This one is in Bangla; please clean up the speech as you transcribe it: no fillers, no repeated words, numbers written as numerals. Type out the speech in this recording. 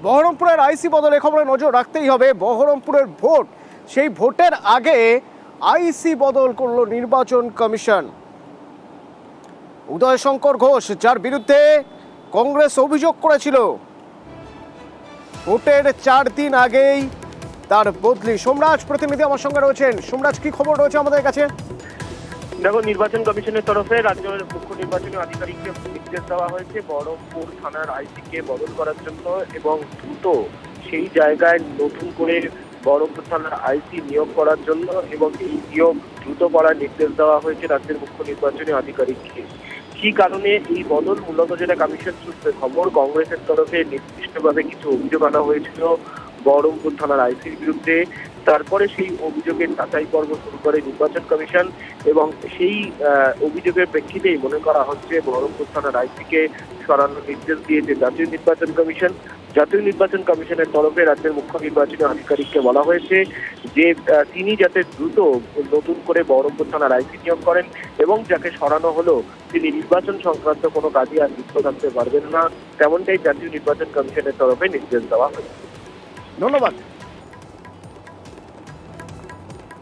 বহরমপুরের আইসি বদলে খবরে নজর রাখতেই হবে। বহরমপুরের ভোট, সেই ভোটের আগে আইসি বদল করলো নির্বাচন কমিশন। উদয় শঙ্কর ঘোষ, যার বিরুদ্ধে কংগ্রেস অভিযোগ করেছিল, ভোটের 4 দিন আগেই তার বদলি। সোমরাজ প্রতিনিধি আমার সঙ্গে রয়েছেন। সোমরাজ, কি খবর রয়েছে আমাদের কাছে? দেখো, নির্বাচন কমিশনের তরফে রাজ্যের মুখ্য নির্বাচনী আধিকারিককে নির্দেশ দেওয়া হয়েছে বহরমপুর থানার আইসিকে বদল করার জন্য এবং দ্রুত সেই জায়গায় নতুন করে বহরমপুর থানার আইসি নিয়োগ করার জন্য এবং এই নিয়োগ দ্রুত করার নির্দেশ দেওয়া হয়েছে রাজ্যের মুখ্য নির্বাচনী আধিকারিককে। কি কারণে এই বদল? মূলত যেটা কমিশন সূত্রে খবর, কংগ্রেসের তরফে নির্দিষ্টভাবে কিছু অভিযোগ আনা হয়েছিল বহরমপুর থানার আইসির বিরুদ্ধে। তারপরে সেই অভিযোগের যাচাই পর্ব শুরু করে নির্বাচন কমিশন এবং সেই অভিযোগের প্রেক্ষিতেই মনে করা হচ্ছে বহরমপুর থানার আইসিকে সরানোর নির্দেশ দিয়েছে জাতীয় নির্বাচন কমিশন। জাতীয় নির্বাচন কমিশনের তরফে রাজ্যের মুখ্য নির্বাচনী আধিকারিককে বলা হয়েছে যে তিনি যাতে দ্রুত নতুন করে বহরমপুর থানার আইসি নিয়োগ করেন এবং যাকে সরানো হলো তিনি নির্বাচন সংক্রান্ত কোনো কাজে আর যুক্ত থাকতে পারবেন না, তেমনটাই জাতীয় নির্বাচন কমিশনের তরফে নির্দেশ দেওয়া হয়েছে। ধন্যবাদ।